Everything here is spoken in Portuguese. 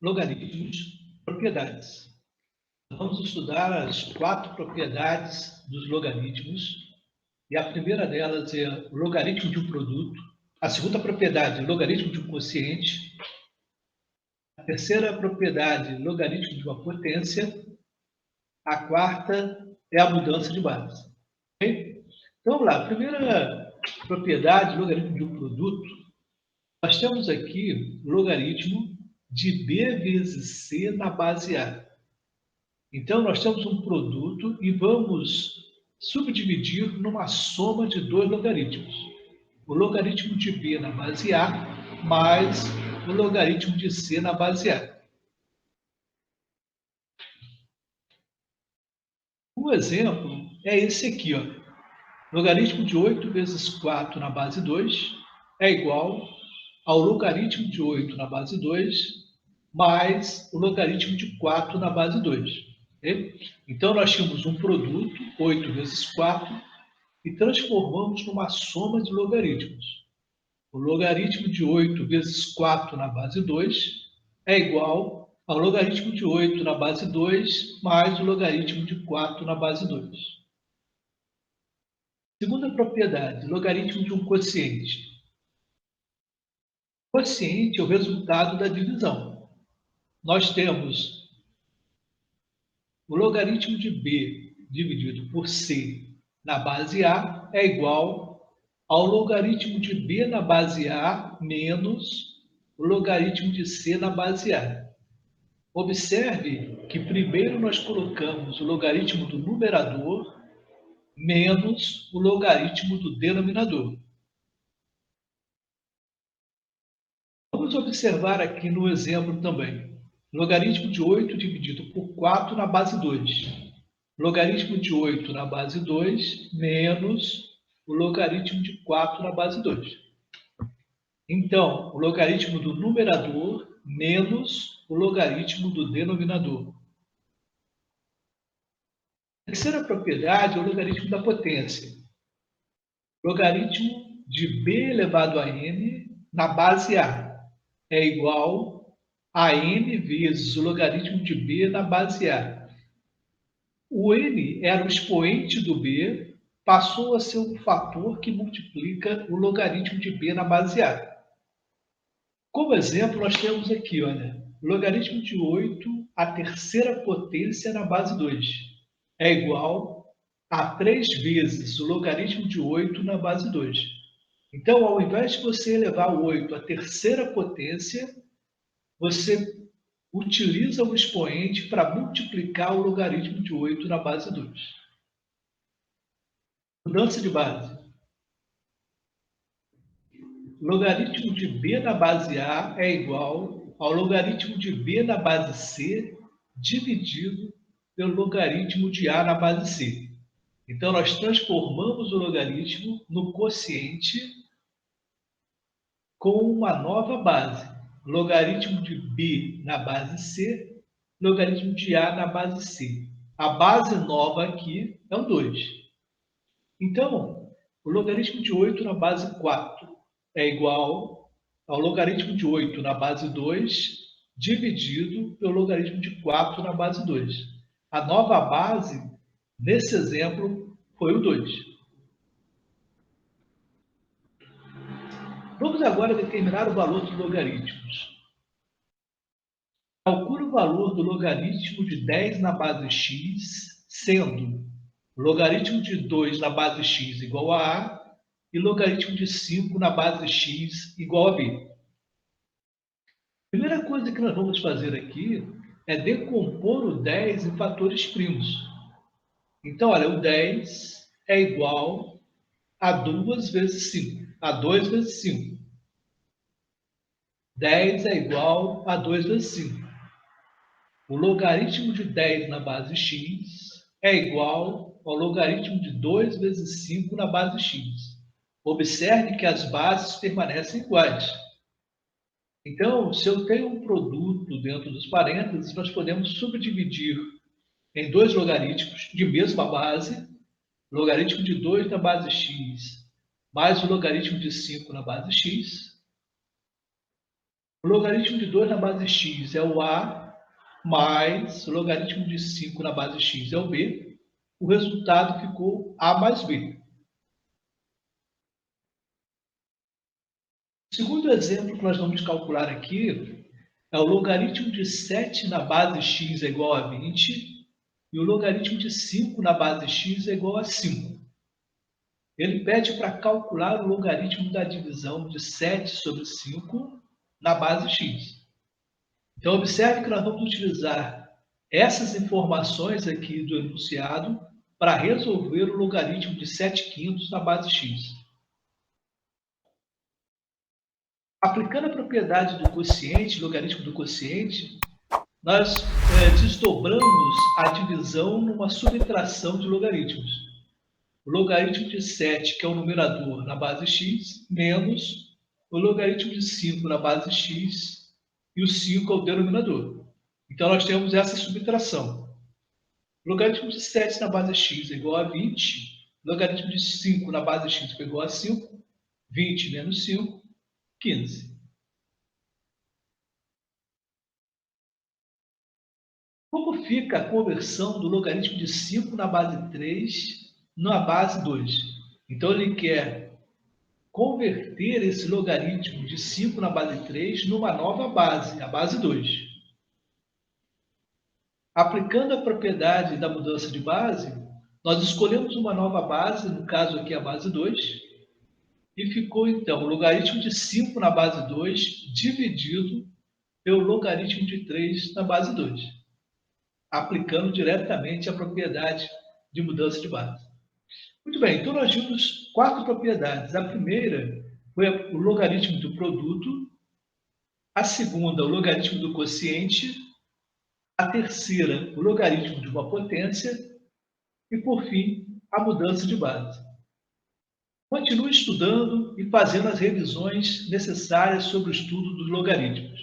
Logaritmos, propriedades. Vamos estudar as 4 propriedades dos logaritmos. E a primeira delas é o logaritmo de um produto. A segunda propriedade, logaritmo de um quociente. A terceira propriedade, logaritmo de uma potência. A quarta é a mudança de base. Okay? Então, vamos lá. A primeira propriedade, logaritmo de um produto. Nós temos aqui o logaritmo de B vezes C na base A. Então, nós temos um produto e vamos subdividir numa soma de 2 logaritmos. O logaritmo de B na base A mais o logaritmo de C na base A. O exemplo é esse aqui, ó. Logaritmo de 8 vezes 4 na base 2 é igual ao logaritmo de 8 na base 2 mais o logaritmo de 4 na base 2. Okay? Então, nós tínhamos um produto, 8 vezes 4, e transformamos numa soma de logaritmos. O logaritmo de 8 vezes 4 na base 2 é igual ao logaritmo de 8 na base 2 mais o logaritmo de 4 na base 2. Segunda propriedade, logaritmo de um quociente. O quociente é o resultado da divisão. Nós temos o logaritmo de B dividido por C na base A é igual ao logaritmo de B na base A menos o logaritmo de C na base A. Observe que primeiro nós colocamos o logaritmo do numerador menos o logaritmo do denominador. Vamos observar aqui no exemplo também. Logaritmo de 8 dividido por 4 na base 2. Logaritmo de 8 na base 2 menos o logaritmo de 4 na base 2. Então, o logaritmo do numerador menos o logaritmo do denominador. A terceira propriedade é o logaritmo da potência. Logaritmo de b elevado a n na base a é igual a n vezes o logaritmo de b na base a. O n era o expoente do b, passou a ser um fator que multiplica o logaritmo de b na base a. Como exemplo, nós temos aqui, olha, logaritmo de 8 à terceira potência na base 2 é igual a 3 vezes o logaritmo de 8 na base 2. Então, ao invés de você elevar o 8 à terceira potência, você utiliza o expoente para multiplicar o logaritmo de 8 na base 2. Mudança de base. Logaritmo de b na base a é igual ao logaritmo de b na base c dividido pelo logaritmo de a na base c. Então, nós transformamos o logaritmo no quociente com uma nova base. Logaritmo de b na base c, logaritmo de a na base c. A base nova aqui é o 2. Então, o logaritmo de 8 na base 4 é igual ao logaritmo de 8 na base 2 dividido pelo logaritmo de 4 na base 2. A nova base, nesse exemplo, foi o 2. Vamos agora determinar o valor dos logaritmos. Calcule o valor do logaritmo de 10 na base x, sendo logaritmo de 2 na base x igual a e logaritmo de 5 na base x igual a b. A primeira coisa que nós vamos fazer aqui é decompor o 10 em fatores primos. Então, olha, o 10 é igual a 2 vezes 5, a 2 vezes 5. 10 é igual a 2 vezes 5. O logaritmo de 10 na base x é igual ao logaritmo de 2 vezes 5 na base x. Observe que as bases permanecem iguais. Então, se eu tenho um produto dentro dos parênteses, nós podemos subdividir em 2 logaritmos de mesma base, logaritmo de 2 na base x mais o logaritmo de 5 na base x. O logaritmo de 2 na base x é o a, mais o logaritmo de 5 na base x é o b. O resultado ficou a mais b. O segundo exemplo que nós vamos calcular aqui é o logaritmo de 7 na base x é igual a 20 e o logaritmo de 5 na base x é igual a 5. Ele pede para calcular o logaritmo da divisão de 7 sobre 5 na base x. Então, observe que nós vamos utilizar essas informações aqui do enunciado para resolver o logaritmo de 7/5 na base x. Aplicando a propriedade do quociente, logaritmo do quociente, nós desdobramos a divisão numa subtração de logaritmos. O logaritmo de 7, que é o numerador na base x, menos o logaritmo de 5 na base x e o 5 é o denominador. Então, nós temos essa subtração. O logaritmo de 7 na base x é igual a 20, o logaritmo de 5 na base x é igual a 5, 20 menos 5, 15. Como fica a conversão do logaritmo de 5 na base 3 na base 2? Então, ele quer converter esse logaritmo de 5 na base 3 numa nova base, a base 2. Aplicando a propriedade da mudança de base, nós escolhemos uma nova base, no caso aqui a base 2, e ficou então o logaritmo de 5 na base 2 dividido pelo logaritmo de 3 na base 2, aplicando diretamente a propriedade de mudança de base. Muito bem, então nós vimos 4 propriedades. A primeira foi o logaritmo do produto, a segunda, o logaritmo do quociente, a terceira, o logaritmo de uma potência e, por fim, a mudança de base. Continue estudando e fazendo as revisões necessárias sobre o estudo dos logaritmos.